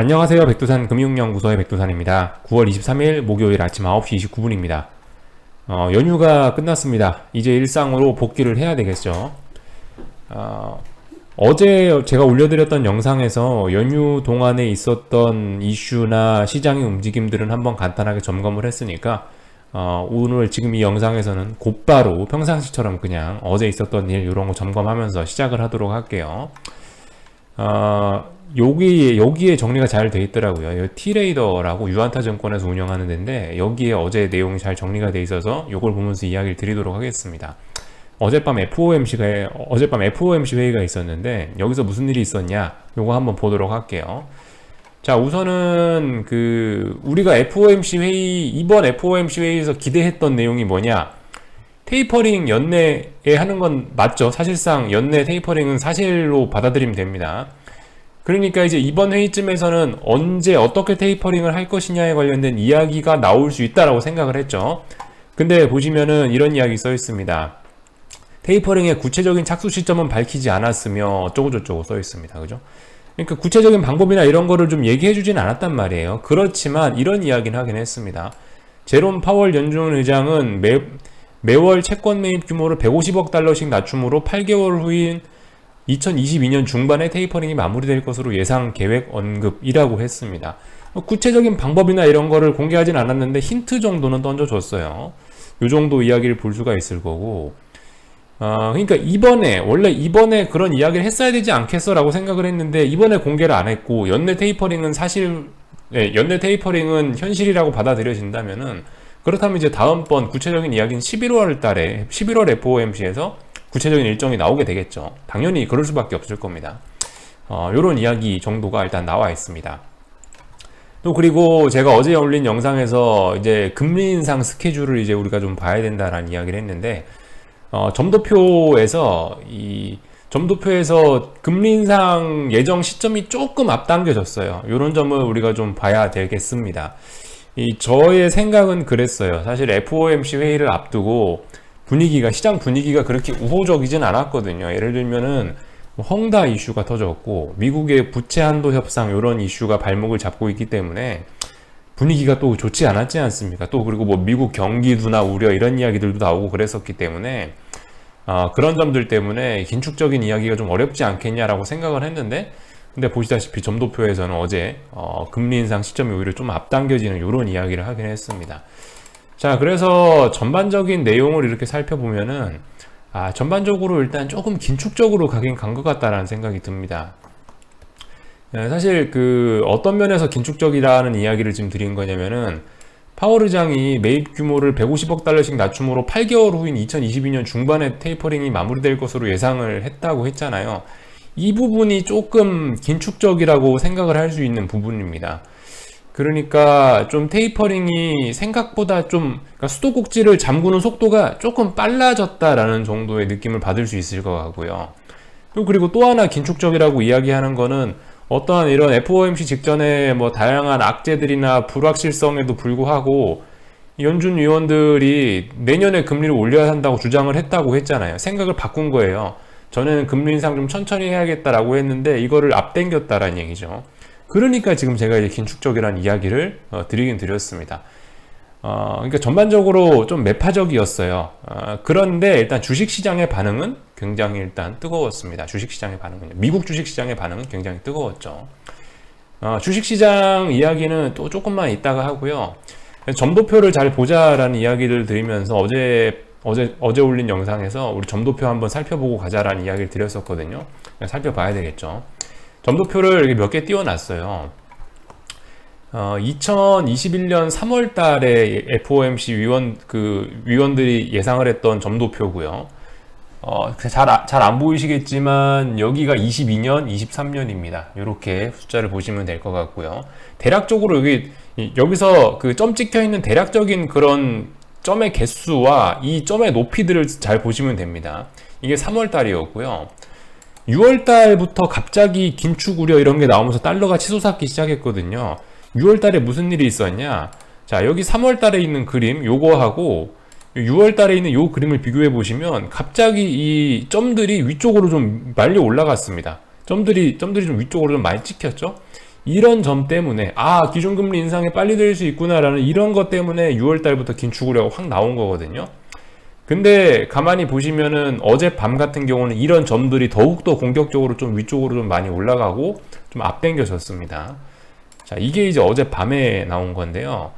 안녕하세요. 백두산 금융연구소의 백두산입니다. 9월 23일 목요일 아침 9시 29분입니다. 연휴가 끝났습니다. 이제 일상으로 복귀를 해야 되겠죠. 어제 제가 올려드렸던 영상에서 연휴 동안에 있었던 이슈나 시장의 움직임들은 한번 간단하게 점검을 했으니까 오늘 지금 이 영상에서는 곧바로 평상시처럼 그냥 어제 있었던 일 이런 거 점검하면서 시작을 하도록 할게요. 여기에 정리가 잘 돼 있더라고요. T레이더라고 유안타증권에서 운영하는 데인데 여기에 어제 내용이 잘 정리가 돼 있어서 이걸 보면서 이야기를 드리도록 하겠습니다. 어젯밤 FOMC 회의가 있었는데 여기서 무슨 일이 있었냐 요거 한번 보도록 할게요. 자, 우선은 우리가 이번 FOMC 회의에서 기대했던 내용이 뭐냐, 테이퍼링 연내에 하는 건 맞죠. 사실상 연내 테이퍼링은 사실로 받아들이면 됩니다. 그러니까 이제 이번 회의쯤에서는 언제 어떻게 테이퍼링을 할 것이냐에 관련된 이야기가 나올 수 있다라고 생각을 했죠. 근데 보시면은 이런 이야기 써 있습니다. 테이퍼링의 구체적인 착수 시점은 밝히지 않았으며 어쩌고저쩌고 써 있습니다. 그죠? 그러니까 구체적인 방법이나 이런 거를 좀 얘기해 주진 않았단 말이에요. 그렇지만 이런 이야기는 하긴 했습니다. 제롬 파월 연준 의장은 매월 채권 매입 규모를 150억 달러씩 낮춤으로 8개월 후인 2022년 중반에 테이퍼링이 마무리될 것으로 예상 계획 언급이라고 했습니다. 구체적인 방법이나 이런 거를 공개하진 않았는데 힌트 정도는 던져줬어요. 이 정도 이야기를 볼 수가 있을 거고, 그러니까 원래 이번에 그런 이야기를 했어야 되지 않겠어 라고 생각을 했는데 이번에 공개를 안 했고, 연내 테이퍼링은 현실이라고 받아들여진다면은, 그렇다면 이제 다음번 구체적인 이야기는 11월 FOMC에서 구체적인 일정이 나오게 되겠죠. 당연히 그럴 수밖에 없을 겁니다. 요런 이야기 정도가 일단 나와 있습니다. 또 그리고 제가 어제 올린 영상에서 이제 금리 인상 스케줄을 이제 우리가 좀 봐야 된다라는 이야기를 했는데, 점도표에서 금리 인상 예정 시점이 조금 앞당겨졌어요. 요런 점을 우리가 좀 봐야 되겠습니다. 저의 생각은 그랬어요. 사실 FOMC 회의를 앞두고 시장 분위기가 그렇게 우호적이진 않았거든요. 예를 들면은 헝다 이슈가 터졌고 미국의 부채 한도 협상 이런 이슈가 발목을 잡고 있기 때문에 분위기가 또 좋지 않았지 않습니까? 또 그리고 뭐 미국 경기 둔화 우려 이런 이야기들도 나오고 그랬었기 때문에 그런 점들 때문에 긴축적인 이야기가 좀 어렵지 않겠냐라고 생각을 했는데, 근데 보시다시피 점도표에서는 어제 금리 인상 시점이 오히려 좀 앞당겨지는 이런 이야기를 하긴 했습니다. 자, 그래서 전반적인 내용을 이렇게 살펴보면은 전반적으로 일단 조금 긴축적으로 가긴 간 것 같다라는 생각이 듭니다. 사실 어떤 면에서 긴축적이라는 이야기를 지금 드린 거냐면은, 파월 의장이 매입 규모를 150억 달러씩 낮춤으로 8개월 후인 2022년 중반에 테이퍼링이 마무리될 것으로 예상을 했다고 했잖아요. 이 부분이 조금 긴축적이라고 생각을 할 수 있는 부분입니다. 그러니까 좀 테이퍼링이 생각보다 그러니까 수도꼭지를 잠그는 속도가 조금 빨라졌다라는 정도의 느낌을 받을 수 있을 것 같고요. 그리고 또 하나 긴축적이라고 이야기하는 거는, 어떠한 이런 FOMC 직전에 뭐 다양한 악재들이나 불확실성에도 불구하고 연준 위원들이 내년에 금리를 올려야 한다고 주장을 했다고 했잖아요. 생각을 바꾼 거예요. 전에는 금리 인상 좀 천천히 해야겠다라고 했는데 이거를 앞당겼다라는 얘기죠. 그러니까 지금 제가 이제 긴축적이라는 이야기를 드리긴 드렸습니다. 그러니까 전반적으로 좀 매파적이었어요. 그런데 일단 주식시장의 반응은 굉장히 일단 뜨거웠습니다. 미국 주식시장의 반응은 굉장히 뜨거웠죠. 주식시장 이야기는 또 조금만 이따가 하고요. 점도표를 잘 보자라는 이야기를 드리면서 어제 올린 영상에서 우리 점도표 한번 살펴보고 가자라는 이야기를 드렸었거든요. 살펴봐야 되겠죠. 점도표를 이렇게 몇 개 띄워놨어요. 2021년 3월 달에 FOMC 위원들이 예상을 했던 점도표고요. 잘 안 보이시겠지만 여기가 22년, 23년입니다. 이렇게 숫자를 보시면 될 것 같고요. 대략적으로 여기서 점 찍혀 있는 대략적인 그런 점의 개수와 이 점의 높이들을 잘 보시면 됩니다. 이게 3월 달이었고요. 6월 달부터 갑자기 긴축 우려 이런 게 나오면서 달러가 치솟았기 시작했거든요. 6월 달에 무슨 일이 있었냐? 자, 여기 3월 달에 있는 그림 요거하고 6월 달에 있는 요 그림을 비교해 보시면 갑자기 이 점들이 위쪽으로 좀 말려 올라갔습니다. 점들이 좀 위쪽으로 좀 많이 찍혔죠? 이런 점 때문에 기준금리 인상이 빨리 될 수 있구나라는 이런 것 때문에 6월 달부터 긴축 우려가 확 나온 거거든요. 근데 가만히 보시면은 어젯밤 같은 경우는 이런 점들이 더욱더 공격적으로 좀 위쪽으로 좀 많이 올라가고 좀 앞당겨졌습니다. 자, 이게 이제 어젯밤에 나온 건데요.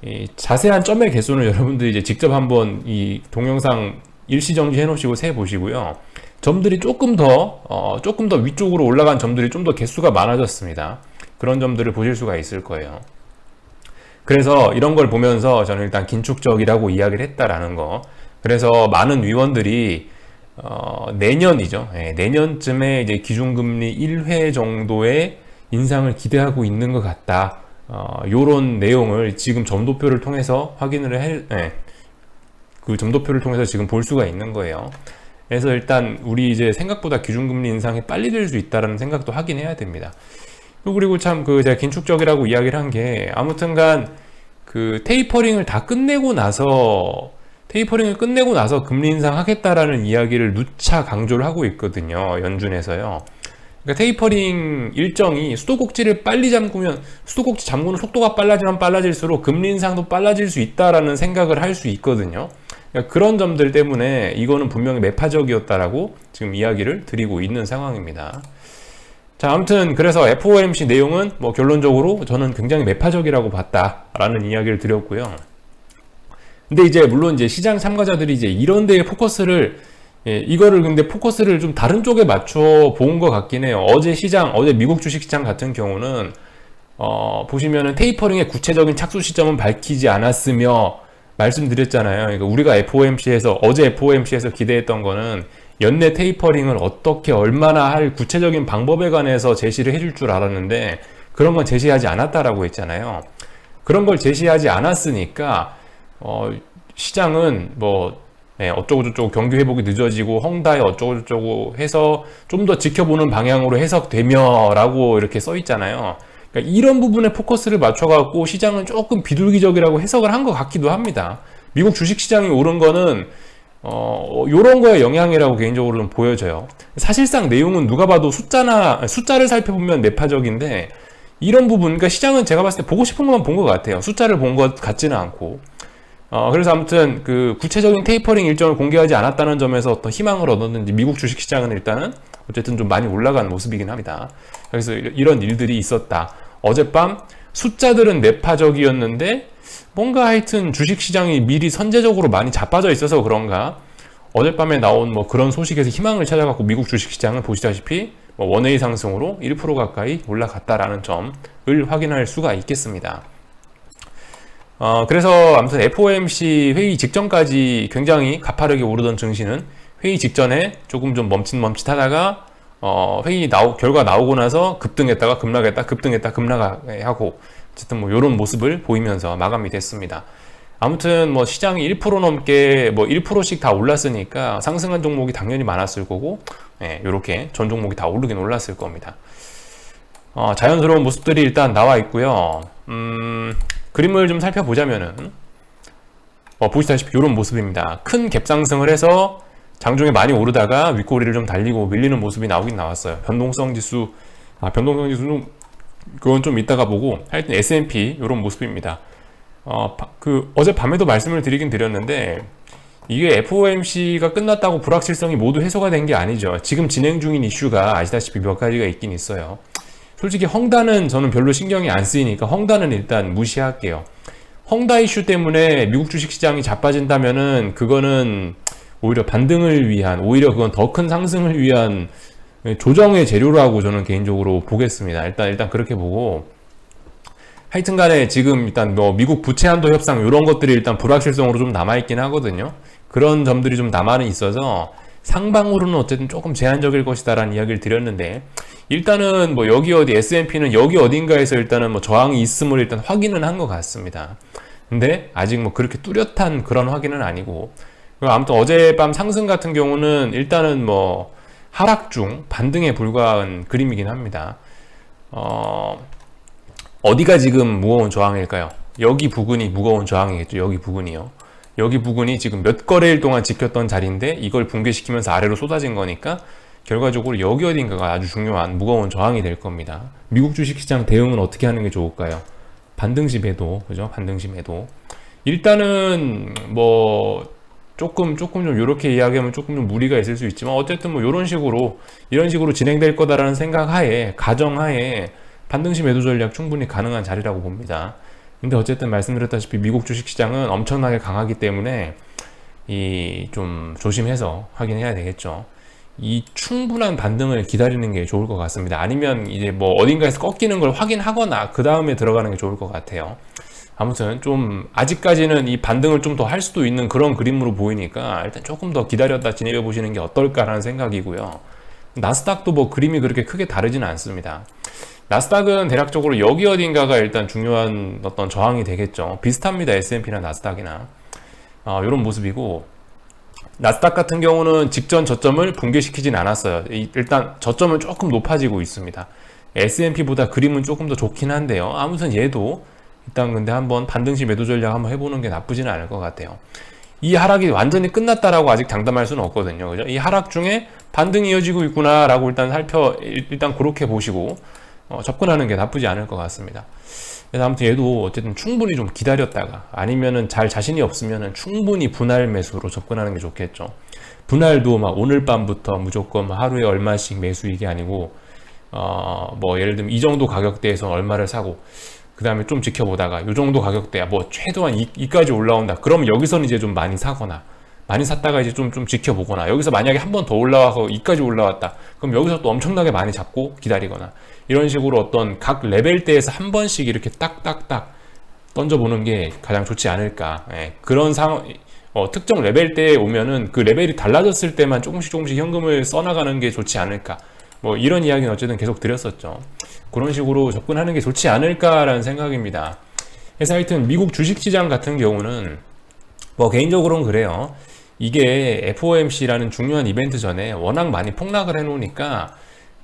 이 자세한 점의 개수는 여러분들이 이제 직접 한번 이 동영상 일시정지 해놓으시고 세 보시고요. 점들이 조금 더 위쪽으로 올라간 점들이 좀 더 개수가 많아졌습니다. 그런 점들을 보실 수가 있을 거예요. 그래서 이런 걸 보면서 저는 일단 긴축적이라고 이야기를 했다라는 거. 그래서 많은 위원들이 내년이죠. 내년쯤에 이제 기준금리 1회 정도의 인상을 기대하고 있는 것 같다. 요런 내용을 지금 점도표를 통해서 그 점도표를 통해서 지금 볼 수가 있는 거예요. 그래서 일단 우리 이제 생각보다 기준금리 인상이 빨리 될 수 있다라는 생각도 하긴 해야 됩니다. 그리고 참 제가 긴축적이라고 이야기를 한 게 아무튼간 그 테이퍼링을 끝내고 나서 금리 인상하겠다라는 이야기를 누차 강조를 하고 있거든요. 연준에서요. 그러니까 테이퍼링 일정이 수도꼭지를 빨리 잠그면 수도꼭지 잠그는 속도가 빨라지면 빨라질수록 금리 인상도 빨라질 수 있다라는 생각을 할 수 있거든요. 그러니까 그런 점들 때문에 이거는 분명히 매파적이었다라고 지금 이야기를 드리고 있는 상황입니다. 자, 아무튼 그래서 FOMC 내용은 결론적으로 저는 굉장히 매파적이라고 봤다라는 이야기를 드렸고요. 근데 이제 물론 이제 시장 참가자들이 이제 이런 데에 포커스를 근데 포커스를 좀 다른 쪽에 맞춰 본 것 같긴 해요. 어제 미국 주식시장 같은 경우는 보시면은 테이퍼링의 구체적인 착수 시점은 밝히지 않았으며 말씀드렸잖아요. 그러니까 우리가 어제 FOMC에서 기대했던 거는 연내 테이퍼링을 어떻게 얼마나 할 구체적인 방법에 관해서 제시를 해줄 줄 알았는데 그런 건 제시하지 않았다라고 했잖아요. 그런 걸 제시하지 않았으니까 시장은 어쩌고저쩌고 경기 회복이 늦어지고 헝다에 어쩌고저쩌고 해서 좀 더 지켜보는 방향으로 해석되며 라고 이렇게 써 있잖아요. 그러니까 이런 부분에 포커스를 맞춰갖고 시장은 조금 비둘기적이라고 해석을 한 것 같기도 합니다. 미국 주식시장이 오른 거는 요런 거의 영향이라고 개인적으로 좀 보여져요. 사실상 내용은 누가 봐도 숫자를 살펴보면 매파적인데 이런 부분, 그러니까 시장은 제가 봤을 때 보고 싶은 것만 본 것 같아요. 숫자를 본 것 같지는 않고. 그래서 아무튼 그 구체적인 테이퍼링 일정을 공개하지 않았다는 점에서 어떤 희망을 얻었는지 미국 주식시장은 일단은 어쨌든 좀 많이 올라간 모습이긴 합니다. 그래서 이런 일들이 있었다. 어젯밤 숫자들은 매파적이었는데 뭔가 하여튼 주식시장이 미리 선제적으로 많이 자빠져 있어서 그런가 어젯밤에 나온 그런 소식에서 희망을 찾아갖고 미국 주식시장은 보시다시피 원웨이 상승으로 1% 가까이 올라갔다라는 점을 확인할 수가 있겠습니다. 그래서 아무튼 FOMC 회의 직전까지 굉장히 가파르게 오르던 증시는 회의 직전에 조금 좀 멈칫멈칫하다가 회의 결과 나오고 나서 급등했다가 급락했다 급등했다 급락하고 어쨌든 이런 모습을 보이면서 마감이 됐습니다. 아무튼 시장이 1% 넘게 1%씩 다 올랐으니까 상승한 종목이 당연히 많았을 거고 이렇게 전 종목이 다 오르긴 올랐을 겁니다. 자연스러운 모습들이 일단 나와 있고요. 그림을 좀 살펴보자면은 보시다시피 이런 모습입니다. 큰 갭 상승을 해서 장중에 많이 오르다가 윗꼬리를 좀 달리고 밀리는 모습이 나오긴 나왔어요. 변동성 지수는 그건 좀 이따가 보고 하여튼 S&P 이런 모습입니다. 어젯밤에도 말씀을 드리긴 드렸는데 이게 FOMC가 끝났다고 불확실성이 모두 해소가 된 게 아니죠. 지금 진행 중인 이슈가 아시다시피 몇 가지가 있긴 있어요. 솔직히 헝다는 저는 별로 신경이 안 쓰이니까 헝다는 일단 무시할게요. 헝다 이슈 때문에 미국 주식시장이 자빠진다면은 그거는 오히려 반등을 위한, 오히려 그건 더 큰 상승을 위한 조정의 재료라고 저는 개인적으로 보겠습니다. 일단 그렇게 보고 하여튼 간에 지금 일단 미국 부채 한도 협상 이런 것들이 일단 불확실성으로 좀 남아있긴 하거든요. 그런 점들이 좀 남아는 있어서 상방으로는 어쨌든 조금 제한적일 것이다라는 이야기를 드렸는데 일단은 여기 어디 S&P는 여기 어딘가에서 일단은 저항이 있음을 일단 확인은 한 것 같습니다. 근데 아직 그렇게 뚜렷한 그런 확인은 아니고 아무튼 어젯밤 상승 같은 경우는 일단은 하락 중 반등에 불과한 그림이긴 합니다. 어디가 지금 무거운 저항일까요? 여기 부근이 무거운 저항이겠죠. 여기 부근이요. 여기 부근이 지금 몇 거래일 동안 지켰던 자리인데 이걸 붕괴시키면서 아래로 쏟아진 거니까 결과적으로 여기 어딘가가 아주 중요한 무거운 저항이 될 겁니다. 미국 주식시장 대응은 어떻게 하는 게 좋을까요? 반등시 매도, 그죠? 반등시 매도. 일단은 뭐 조금 좀 이렇게 이야기하면 조금 좀 무리가 있을 수 있지만 어쨌든 뭐 이런 식으로 진행될 거다라는 생각하에, 가정하에 반등시 매도 전략 충분히 가능한 자리라고 봅니다. 근데 어쨌든 말씀드렸다시피 미국 주식시장은 엄청나게 강하기 때문에 이 좀 조심해서 확인해야 되겠죠. 이 충분한 반등을 기다리는 게 좋을 것 같습니다. 아니면 이제 뭐 어딘가에서 꺾이는 걸 확인하거나 그 다음에 들어가는 게 좋을 것 같아요. 아무튼 좀 아직까지는 이 반등을 좀 더 할 수도 있는 그런 그림으로 보이니까 일단 조금 더 기다렸다 진입해 보시는 게 어떨까라는 생각이고요. 나스닥도 뭐 그림이 그렇게 크게 다르지는 않습니다. 나스닥은 대략적으로 여기 어딘가가 일단 중요한 어떤 저항이 되겠죠. 비슷합니다. S&P나 나스닥이나 이런 모습이고, 나스닥 같은 경우는 직전 저점을 붕괴시키진 않았어요. 일단 저점은 조금 높아지고 있습니다. S&P보다 그림은 조금 더 좋긴 한데요. 아무튼 얘도 일단 근데 한번 반등시 매도 전략 한번 해보는 게 나쁘지는 않을 것 같아요. 이 하락이 완전히 끝났다라고 아직 장담할 수는 없거든요. 그죠? 이 하락 중에 반등이 이어지고 있구나라고 일단 그렇게 보시고 접근하는 게 나쁘지 않을 것 같습니다. 그래서 아무튼 얘도 어쨌든 충분히 좀 기다렸다가, 아니면은 잘 자신이 없으면은 충분히 분할 매수로 접근하는 게 좋겠죠. 분할도 막 오늘 밤부터 무조건 하루에 얼마씩 매수, 이게 아니고 뭐 예를 들면 이 정도 가격대에서 얼마를 사고 그 다음에 좀 지켜보다가 이 정도 가격대야 뭐 최소한 이까지 올라온다, 그러면 여기서는 이제 좀 많이 사거나, 많이 샀다가 이제 좀 지켜보거나, 여기서 만약에 한 번 더 올라와서 이까지 올라왔다, 그럼 여기서 또 엄청나게 많이 잡고 기다리거나, 이런 식으로 어떤 각 레벨대에서 한 번씩 이렇게 딱딱딱 던져보는 게 가장 좋지 않을까. 그런 상황, 특정 레벨대에 오면은 그 레벨이 달라졌을 때만 조금씩 현금을 써나가는 게 좋지 않을까. 뭐 이런 이야기는 어쨌든 계속 드렸었죠. 그런 식으로 접근하는 게 좋지 않을까라는 생각입니다. 그래서 하여튼 미국 주식시장 같은 경우는 뭐 개인적으로는 그래요. 이게 FOMC라는 중요한 이벤트 전에 워낙 많이 폭락을 해놓으니까,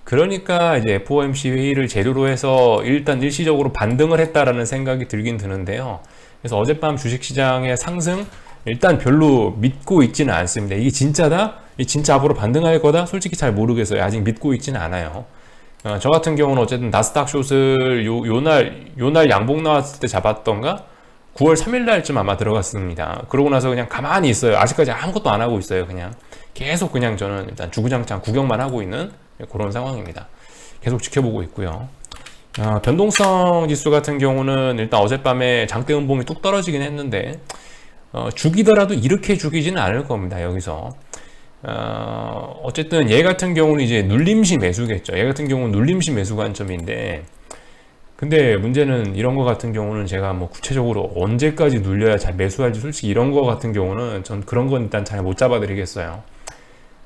그러니까 이제 FOMC 회의를 재료로 해서 일단 일시적으로 반등을 했다라는 생각이 들긴 드는데요. 그래서 어젯밤 주식시장의 상승 일단 별로 믿고 있지는 않습니다. 이게 진짜다? 이 진짜 앞으로 반등할 거다? 솔직히 잘 모르겠어요. 아직 믿고 있지는 않아요. 저 같은 경우는 어쨌든 나스닥 숏을 요날 양봉 나왔을 때 잡았던가? 9월 3일 날쯤 아마 들어갔습니다. 그러고 나서 그냥 가만히 있어요. 아직까지 아무것도 안 하고 있어요. 그냥 계속 그냥 저는 일단 주구장창 구경만 하고 있는 그런 상황입니다. 계속 지켜보고 있고요. 변동성 지수 같은 경우는 일단 어젯밤에 장대 음봉이 뚝 떨어지긴 했는데 죽이더라도 이렇게 죽이지는 않을 겁니다. 여기서 어쨌든 얘 같은 경우는 이제 눌림시 매수겠죠. 얘 같은 경우는 눌림시 매수 관점인데, 근데 문제는 이런 거 같은 경우는 제가 뭐 구체적으로 언제까지 눌려야 잘 매수할지, 솔직히 이런 거 같은 경우는 전 그런 건 일단 잘 못 잡아 드리겠어요.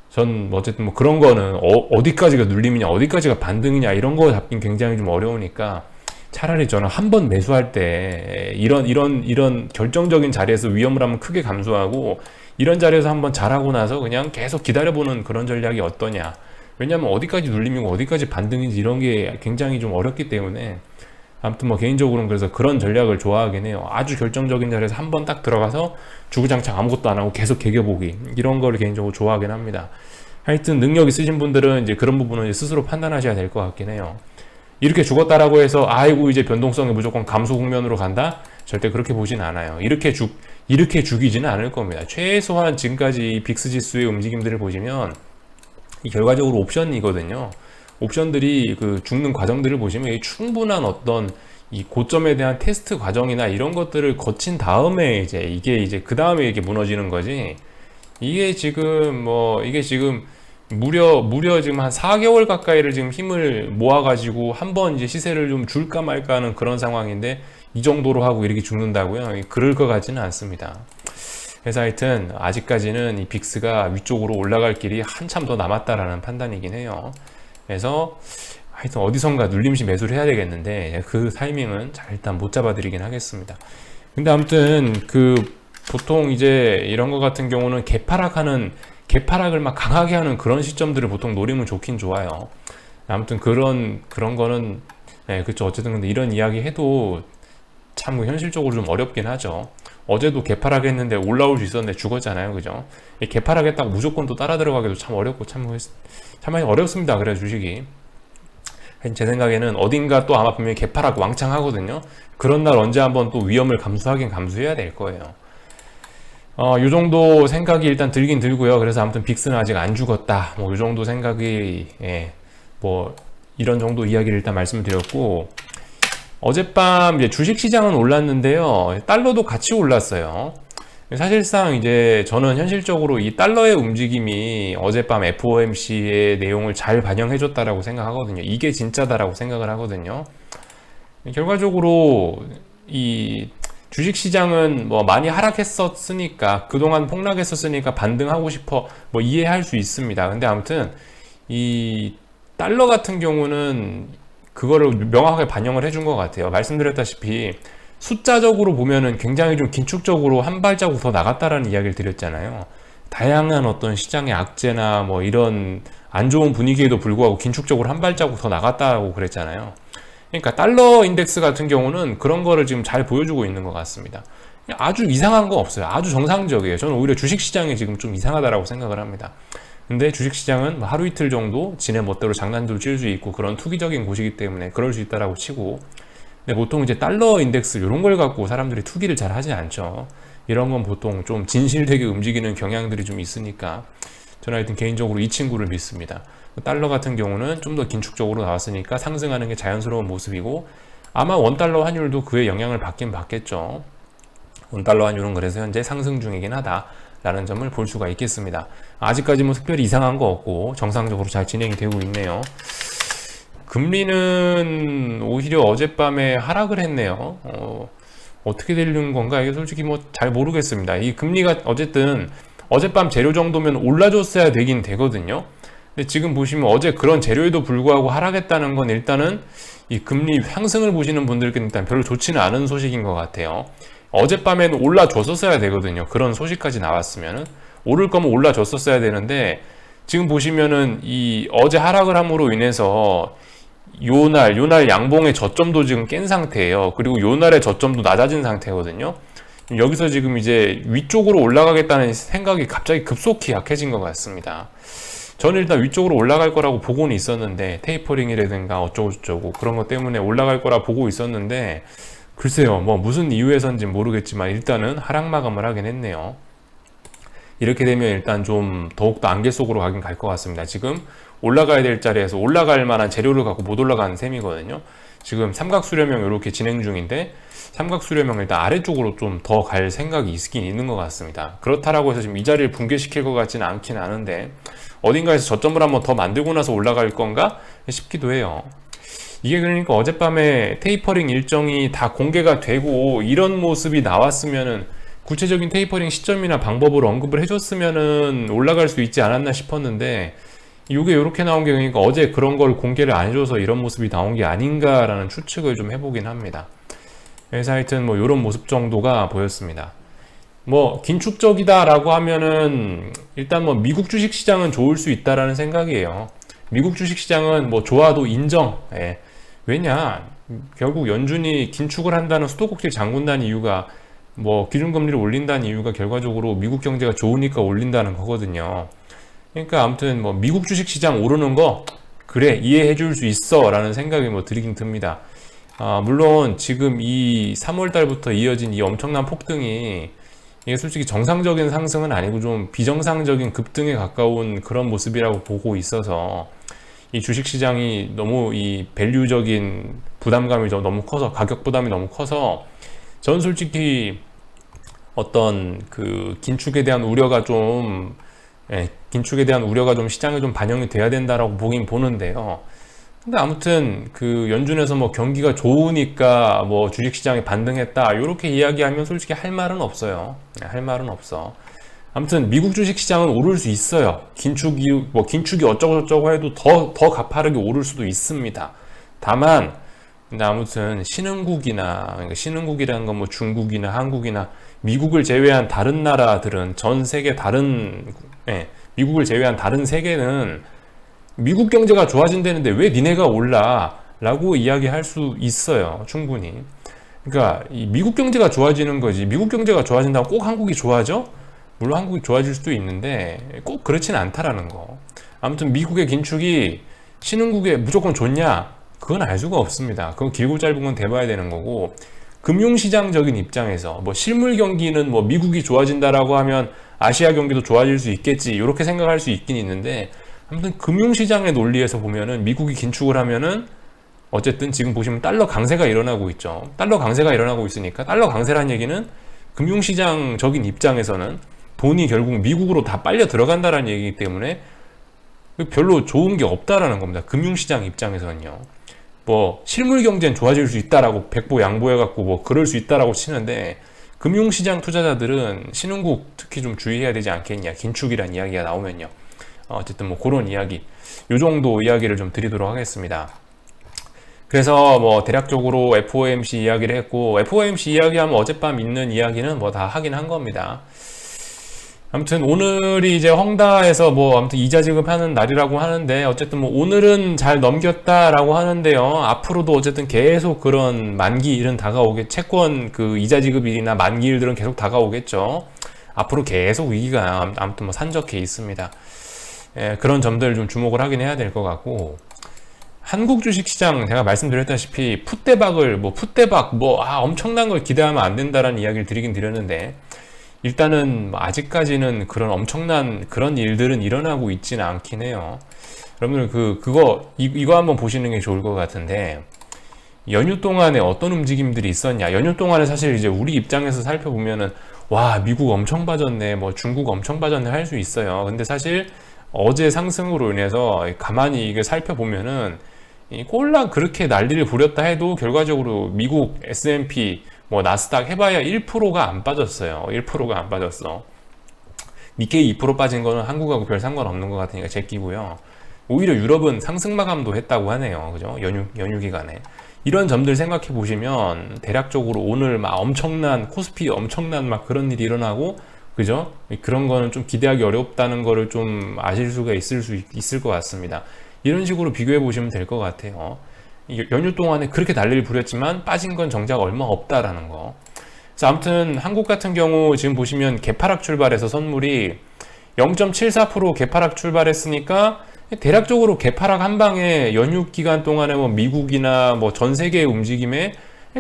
전 어쨌든 뭐 그런 거는 어디까지가 눌림이냐, 어디까지가 반등이냐, 이런 거 잡긴 굉장히 좀 어려우니까 차라리 저는 한 번 매수할 때 이런 결정적인 자리에서 위험을 한번 크게 감수하고, 이런 자리에서 한번 잘하고 나서 그냥 계속 기다려보는 그런 전략이 어떠냐. 왜냐하면 어디까지 눌림이고 어디까지 반등인지 이런 게 굉장히 좀 어렵기 때문에, 아무튼 뭐 개인적으로는 그래서 그런 전략을 좋아하긴 해요. 아주 결정적인 자리에서 한번 딱 들어가서 주구장창 아무것도 안 하고 계속 개겨보기, 이런 거를 개인적으로 좋아하긴 합니다. 하여튼 능력 있으신 분들은 이제 그런 부분은 이제 스스로 판단하셔야 될 것 같긴 해요. 이렇게 죽었다라고 해서 아이고 이제 변동성이 무조건 감소 국면으로 간다? 절대 그렇게 보진 않아요. 이렇게 죽이지는 않을 겁니다. 최소한 지금까지 빅스 지수의 움직임들을 보시면 이 결과적으로 옵션이거든요. 옵션들이 그 죽는 과정들을 보시면 충분한 어떤 이 고점에 대한 테스트 과정이나 이런 것들을 거친 다음에 이게 그 다음에 이게 무너지는 거지. 이게 지금 무려 지금 한 4개월 가까이를 지금 힘을 모아가지고 한번 이제 시세를 좀 줄까 말까 하는 그런 상황인데, 이 정도로 하고 이렇게 죽는다고요? 그럴 것 같지는 않습니다. 그래서 하여튼 아직까지는 이 빅스가 위쪽으로 올라갈 길이 한참 더 남았다라는 판단이긴 해요. 그래서 하여튼 어디선가 눌림시 매수를 해야 되겠는데, 그 타이밍은 잘 일단 못 잡아드리긴 하겠습니다. 근데 아무튼 보통 이제 이런 거 같은 경우는 개파락을 막 강하게 하는 그런 시점들을 보통 노리면 좋긴 좋아요. 아무튼 그런 거는 그쵸. 어쨌든 근데 이런 이야기 해도 참 현실적으로 좀 어렵긴 하죠. 어제도 개파락했는데 올라올 수 있었는데 죽었잖아요, 그죠? 이 개파락했다고 무조건 또 따라 들어가기도 참 어렵고 참 어렵습니다. 그래 주식이. 제 생각에는 어딘가 또 아마 분명히 개파락 왕창 하거든요. 그런 날 언제 한번 또 위험을 감수하긴 감수해야 될 거예요. 요 정도 생각이 일단 들긴 들고요. 그래서 아무튼 빅스는 아직 안 죽었다. 요 정도 생각이, 뭐, 이런 정도 이야기를 일단 말씀을 드렸고, 어젯밤 이제 주식시장은 올랐는데요. 달러도 같이 올랐어요. 사실상 이제 저는 현실적으로 이 달러의 움직임이 어젯밤 FOMC의 내용을 잘 반영해줬다라고 생각하거든요. 이게 진짜다라고 생각을 하거든요. 결과적으로 이 주식시장은 뭐 많이 하락했었으니까 그동안 폭락했었으니까 반등하고 싶어 뭐 이해할 수 있습니다. 근데 아무튼 이 달러 같은 경우는 그거를 명확하게 반영을 해준 것 같아요. 말씀드렸다시피 숫자적으로 보면은 굉장히 좀 긴축적으로 한 발자국 더 나갔다라는 이야기를 드렸잖아요. 다양한 어떤 시장의 악재나 뭐 이런 안 좋은 분위기에도 불구하고 긴축적으로 한 발자국 더 나갔다고 그랬잖아요. 그러니까 달러 인덱스 같은 경우는 그런 거를 지금 잘 보여주고 있는 것 같습니다. 아주 이상한 거 없어요. 아주 정상적이에요. 저는 오히려 주식시장이 지금 좀 이상하다라고 생각을 합니다. 근데 주식시장은 하루 이틀 정도 지네 멋대로 장난도 칠 수 있고 그런 투기적인 곳이기 때문에 그럴 수 있다라고 치고, 근데 보통 이제 달러 인덱스 이런 걸 갖고 사람들이 투기를 잘 하지 않죠. 이런 건 보통 좀 진실되게 움직이는 경향들이 좀 있으니까 저는 하여튼 개인적으로 이 친구를 믿습니다. 달러 같은 경우는 좀 더 긴축적으로 나왔으니까 상승하는 게 자연스러운 모습이고, 아마 원달러 환율도 그에 영향을 받긴 받겠죠. 원달러 환율은 그래서 현재 상승 중이긴 하다라는 점을 볼 수가 있겠습니다. 아직까지 뭐 특별히 이상한 거 없고 정상적으로 잘 진행이 되고 있네요. 금리는 오히려 어젯밤에 하락을 했네요. 어떻게 되는 건가? 이게 솔직히 뭐 잘 모르겠습니다. 이 금리가 어쨌든 어젯밤 재료 정도면 올라줬어야 되긴 되거든요. 근데 지금 보시면 어제 그런 재료에도 불구하고 하락했다는 건 일단은 이 금리 상승을 보시는 분들께는 일단 별로 좋지는 않은 소식인 것 같아요. 어젯밤에는 올라줬었어야 되거든요. 그런 소식까지 나왔으면은 오를 거면 올라줬었어야 되는데, 지금 보시면은 이 어제 하락을 함으로 인해서 요날 양봉의 저점도 지금 깬 상태예요. 그리고 요날의 저점도 낮아진 상태거든요. 여기서 지금 이제 위쪽으로 올라가겠다는 생각이 갑자기 급속히 약해진 것 같습니다. 저는 일단 위쪽으로 올라갈 거라고 보고는 있었는데, 테이퍼링이라든가 어쩌고저쩌고 그런 것 때문에 올라갈 거라 보고 있었는데, 글쎄요, 뭐 무슨 이유에선지 모르겠지만 일단은 하락 마감을 하긴 했네요. 이렇게 되면 일단 좀 더욱더 안개 속으로 가긴 갈 것 같습니다. 지금 올라가야 될 자리에서 올라갈 만한 재료를 갖고 못 올라가는 셈이거든요. 지금 삼각수렴형 이렇게 진행 중인데, 삼각수렴형 일단 아래쪽으로 좀 더 갈 생각이 있긴 있는 것 같습니다. 그렇다라고 해서 지금 이 자리를 붕괴시킬 것 같지는 않긴 않은데, 어딘가에서 저점을 한번 더 만들고 나서 올라갈 건가 싶기도 해요. 이게 그러니까 어젯밤에 테이퍼링 일정이 다 공개가 되고 이런 모습이 나왔으면은, 구체적인 테이퍼링 시점이나 방법을 언급을 해줬으면은 올라갈 수 있지 않았나 싶었는데, 이게 이렇게 나온 게 그러니까 어제 그런 걸 공개를 안 해줘서 이런 모습이 나온 게 아닌가라는 추측을 좀 해보긴 합니다. 그래서 하여튼 뭐 이런 모습 정도가 보였습니다. 뭐 긴축적이다라고 하면은 일단 뭐 미국 주식시장은 좋을 수 있다라는 생각이에요. 미국 주식시장은 뭐 좋아도 인정. 왜냐, 결국 연준이 긴축을 한다는 수도꼭지를 잠근다는 이유가, 뭐 기준금리를 올린다는 이유가 결과적으로 미국 경제가 좋으니까 올린다는 거거든요. 그러니까 아무튼 뭐 미국 주식시장 오르는 거 그래 이해해 줄 수 있어 라는 생각이 뭐 들긴 듭니다. 물론 지금 이 3월 달부터 이어진 이 엄청난 폭등이, 이게 솔직히 정상적인 상승은 아니고 좀 비정상적인 급등에 가까운 그런 모습이라고 보고 있어서, 이 주식시장이 너무 이 밸류적인 부담감이 너무 커서, 가격 부담이 너무 커서, 전 솔직히 어떤 그 긴축에 대한 우려가 좀, 긴축에 대한 우려가 좀 시장에 좀 반영이 돼야 된다라고 보긴 보는데요. 근데 아무튼 그 연준에서 뭐 경기가 좋으니까 뭐 주식시장이 반등했다 이렇게 이야기하면 솔직히 할 말은 없어요. 할 말은 없어. 아무튼 미국 주식시장은 오를 수 있어요. 긴축이 어쩌고저쩌고 해도 더 가파르게 오를 수도 있습니다. 다만 근데 아무튼 신흥국이나, 그러니까 신흥국이라는 건 뭐 중국이나 한국이나 미국을 제외한 다른 나라들은, 전 세계 미국을 제외한 다른 세계는 미국 경제가 좋아진다는데 왜 니네가 올라? 라고 이야기할 수 있어요. 충분히. 그러니까 이 미국 경제가 좋아지는 거지. 미국 경제가 좋아진다고 꼭 한국이 좋아져? 물론 한국이 좋아질 수도 있는데 꼭 그렇지는 않다라는 거. 아무튼 미국의 긴축이 신흥국에 무조건 좋냐? 그건 알 수가 없습니다. 그건 길고 짧은 건 대봐야 되는 거고, 금융시장적인 입장에서 뭐 실물 경기는 뭐 미국이 좋아진다라고 하면 아시아 경기도 좋아질 수 있겠지, 이렇게 생각할 수 있긴 있는데, 아무튼 금융시장의 논리에서 보면은 미국이 긴축을 하면은 어쨌든 지금 보시면 달러 강세가 일어나고 있죠. 달러 강세가 일어나고 있으니까, 달러 강세란 얘기는 금융시장적인 입장에서는 돈이 결국 미국으로 다 빨려 들어간다는 얘기이기 때문에 별로 좋은 게 없다라는 겁니다. 금융시장 입장에서는요. 뭐 실물 경제는 좋아질 수 있다라고 백보 양보해갖고 뭐 그럴 수 있다라고 치는데, 금융시장 투자자들은 신흥국 특히 좀 주의해야 되지 않겠냐, 긴축이란 이야기가 나오면요. 어쨌든 뭐 그런 이야기, 요 정도 이야기를 좀 드리도록 하겠습니다. 그래서 뭐 대략적으로 FOMC 이야기를 했고, FOMC 이야기하면 어젯밤 있는 이야기는 뭐 다 하긴 한 겁니다. 아무튼 오늘이 이제 헝다에서 뭐 아무튼 이자 지급하는 날이라고 하는데, 어쨌든 뭐 오늘은 잘 넘겼다라고 하는데요. 앞으로도 어쨌든 계속 그런 만기일은 채권 그 이자 지급일이나 만기일들은 계속 다가오겠죠. 앞으로 계속 위기가 아무튼 뭐 산적해 있습니다. 그런 점들 좀 주목을 하긴 해야 될 것 같고, 한국 주식시장 제가 말씀드렸다시피 풋대박 엄청난 걸 기대하면 안 된다라는 이야기를 드리긴 드렸는데, 일단은 아직까지는 그런 엄청난 그런 일들은 일어나고 있지는 않긴 해요. 여러분들 이거 한번 보시는 게 좋을 것 같은데, 연휴 동안에 어떤 움직임들이 있었냐. 연휴 동안에 사실 이제 우리 입장에서 살펴보면은 와, 미국 엄청 빠졌네, 뭐 중국 엄청 빠졌네 할 수 있어요. 근데 사실 어제 상승으로 인해서 가만히 이게 살펴보면은 꼴랑 그렇게 난리를 부렸다 해도 결과적으로 미국 S&P 뭐 나스닥 해봐야 1%가 안 빠졌어요. 1%가 안 빠졌어. 니케이 2% 빠진 거는 한국하고 별 상관없는 것 같으니까 제끼고요. 오히려 유럽은 상승 마감도 했다고 하네요. 그죠? 연휴 기간에. 이런 점들 생각해 보시면 대략적으로 오늘 막 코스피 엄청난 막 그런 일이 일어나고, 그죠? 그런 거는 좀 기대하기 어렵다는 거를 좀 아실 수가 있을 것 같습니다. 이런 식으로 비교해 보시면 될 것 같아요. 연휴 동안에 그렇게 난리를 부렸지만 빠진 건 정작 얼마 없다라는 거. 그래서 아무튼 한국 같은 경우 지금 보시면 개파락 출발해서 선물이 0.74% 개파락 출발했으니까, 대략적으로 개파락 한 방에 연휴 기간 동안에 뭐 미국이나 뭐 전 세계의 움직임에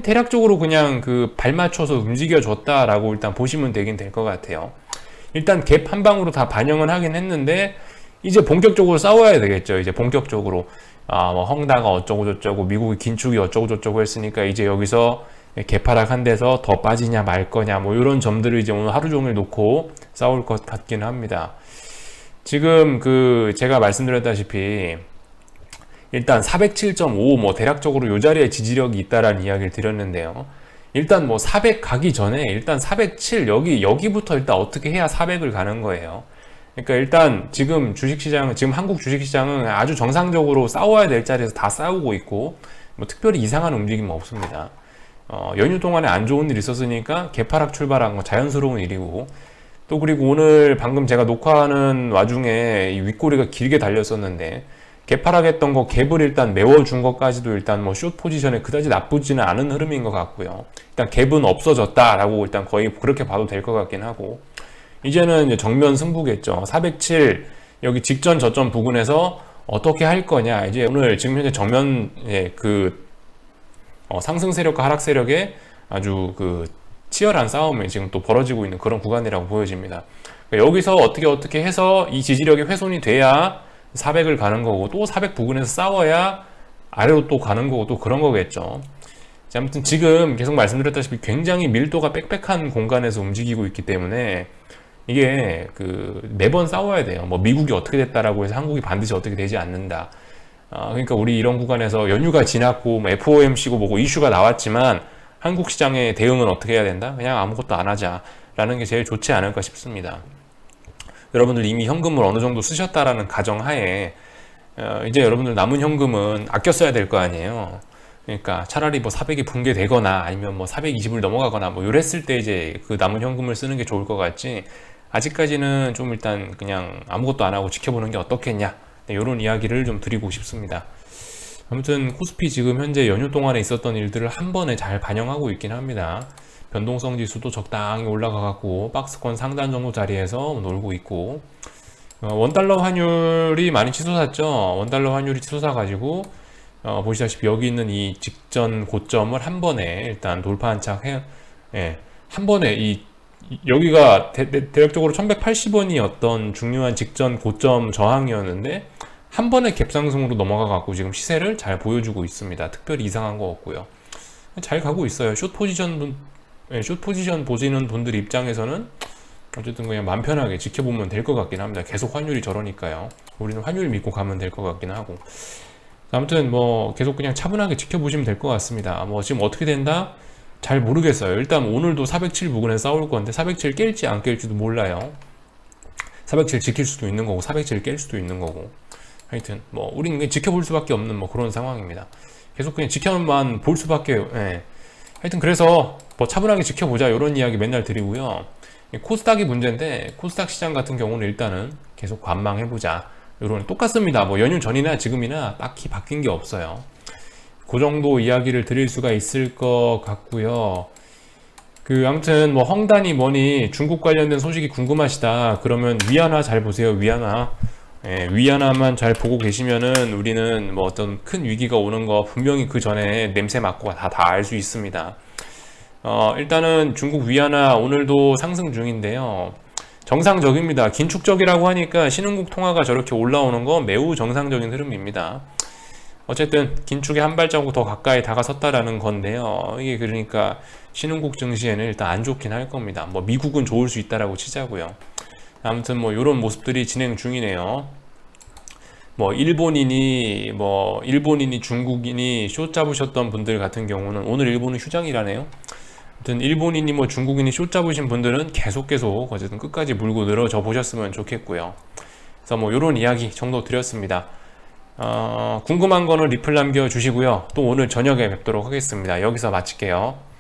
대략적으로 그냥 그 발맞춰서 움직여줬다라고 일단 보시면 되긴 될 것 같아요. 일단 갭 한 방으로 다 반영은 하긴 했는데, 이제 본격적으로 싸워야 되겠죠. 이제 본격적으로 뭐 헝다가 어쩌고 저쩌고 미국의 긴축이 어쩌고 저쩌고 했으니까, 이제 여기서 개파락한 데서 더 빠지냐 말 거냐 뭐 이런 점들을 이제 오늘 하루 종일 놓고 싸울 것 같기는 합니다. 지금 제가 말씀드렸다시피 일단 407.5 뭐 대략적으로 요 자리에 지지력이 있다라는 이야기를 드렸는데요. 일단 뭐 400 가기 전에 일단 407 여기부터 일단 어떻게 해야 400을 가는 거예요. 그러니까 일단 지금 한국 주식시장은 아주 정상적으로 싸워야 될 자리에서 다 싸우고 있고, 뭐 특별히 이상한 움직임은 없습니다. 연휴 동안에 안 좋은 일이 있었으니까 개파락 출발한 거 자연스러운 일이고, 또 그리고 오늘 방금 제가 녹화하는 와중에 이 윗꼬리가 길게 달렸었는데, 개파락했던 거 갭을 일단 메워준 것까지도 일단 뭐 숏 포지션에 그다지 나쁘지는 않은 흐름인 것 같고요. 일단 갭은 없어졌다라고 일단 거의 그렇게 봐도 될 것 같긴 하고, 이제는 이제 정면 승부겠죠. 407 여기 직전 저점 부근에서 어떻게 할 거냐. 이제 오늘 지금 현재 정면 상승 세력과 하락 세력의 아주 치열한 싸움이 지금 또 벌어지고 있는 그런 구간이라고 보여집니다. 그러니까 여기서 어떻게 해서 이 지지력이 훼손이 돼야 400을 가는 거고, 또 400 부근에서 싸워야 아래로 또 가는 거고, 또 그런 거겠죠. 자, 아무튼 지금 계속 말씀드렸다시피 굉장히 밀도가 빽빽한 공간에서 움직이고 있기 때문에 이게 매번 싸워야 돼요. 뭐 미국이 어떻게 됐다라고 해서 한국이 반드시 어떻게 되지 않는다. 그러니까 우리 이런 구간에서 연휴가 지났고 뭐 FOMC고 뭐고 이슈가 나왔지만 한국 시장의 대응은 어떻게 해야 된다? 그냥 아무것도 안 하자라는 게 제일 좋지 않을까 싶습니다. 여러분들 이미 현금을 어느 정도 쓰셨다라는 가정하에 이제 여러분들 남은 현금은 아껴 써야 될 거 아니에요. 그러니까 차라리 뭐 400이 붕괴되거나 아니면 뭐 420을 넘어가거나 뭐 이랬을 때 이제 그 남은 현금을 쓰는 게 좋을 것 같지, 아직까지는 좀 일단 그냥 아무것도 안 하고 지켜보는 게 어떻겠냐, 이런 이야기를 좀 드리고 싶습니다. 아무튼 코스피 지금 현재 연휴 동안에 있었던 일들을 한 번에 잘 반영하고 있긴 합니다. 변동성 지수도 적당히 올라가갖고 박스권 상단 정도 자리에서 놀고 있고, 원달러 환율이 많이 치솟았죠. 원달러 환율이 치솟아가지고 보시다시피 여기 있는 이 직전 고점을 한 번에 일단 돌파 한착 예, 한 번에 여기가 대략적으로 1180원이었던 중요한 직전 고점 저항이었는데 한 번에 갭상승으로 넘어가 갖고 지금 시세를 잘 보여주고 있습니다. 특별히 이상한 거 없고요. 잘 가고 있어요. 숏 포지션 보시는 분들 입장에서는 어쨌든 그냥 맘 편하게 지켜보면 될 것 같긴 합니다. 계속 환율이 저러니까요. 우리는 환율 믿고 가면 될 것 같긴 하고. 아무튼 뭐 계속 그냥 차분하게 지켜보시면 될 것 같습니다. 뭐 지금 어떻게 된다? 잘 모르겠어요. 일단 오늘도 407 부근에 싸울 건데 407 깰지 안 깰지도 몰라요. 407 지킬 수도 있는 거고 407 깰 수도 있는 거고. 하여튼 뭐 우리는 그냥 지켜볼 수밖에 없는 뭐 그런 상황입니다. 계속 그냥 지켜만 볼 수밖에. 예. 하여튼 그래서 뭐 차분하게 지켜보자 이런 이야기 맨날 드리고요. 코스닥이 문제인데 코스닥 시장 같은 경우는 일단은 계속 관망해보자. 이런 똑같습니다. 뭐 연휴 전이나 지금이나 딱히 바뀐 게 없어요. 그 정도 이야기를 드릴 수가 있을 것 같고요. 아무튼 뭐 헝다니 뭐니 중국 관련된 소식이 궁금하시다. 그러면 위안화 잘 보세요. 위안화. 예, 위안화만 잘 보고 계시면은 우리는 뭐 어떤 큰 위기가 오는 거 분명히 그 전에 냄새 맡고 다 알 수 있습니다. 일단은 중국 위안화 오늘도 상승 중인데요. 정상적입니다. 긴축적이라고 하니까 신흥국 통화가 저렇게 올라오는 거 매우 정상적인 흐름입니다. 어쨌든 긴축에 한 발자국 더 가까이 다가섰다라는 건데요. 이게 그러니까 신흥국 증시에는 일단 안 좋긴 할 겁니다. 뭐 미국은 좋을 수 있다라고 치자고요. 아무튼 뭐 이런 모습들이 진행 중이네요. 뭐 일본인이 중국인이 숏 잡으셨던 분들 같은 경우는 오늘 일본은 휴장이라네요. 아무튼 일본인이 뭐 중국인이 숏 잡으신 분들은 계속 어쨌든 끝까지 물고 늘어져 보셨으면 좋겠고요. 그래서 뭐 이런 이야기 정도 드렸습니다. 궁금한 거는 리플 남겨주시고요. 또 오늘 저녁에 뵙도록 하겠습니다. 여기서 마칠게요.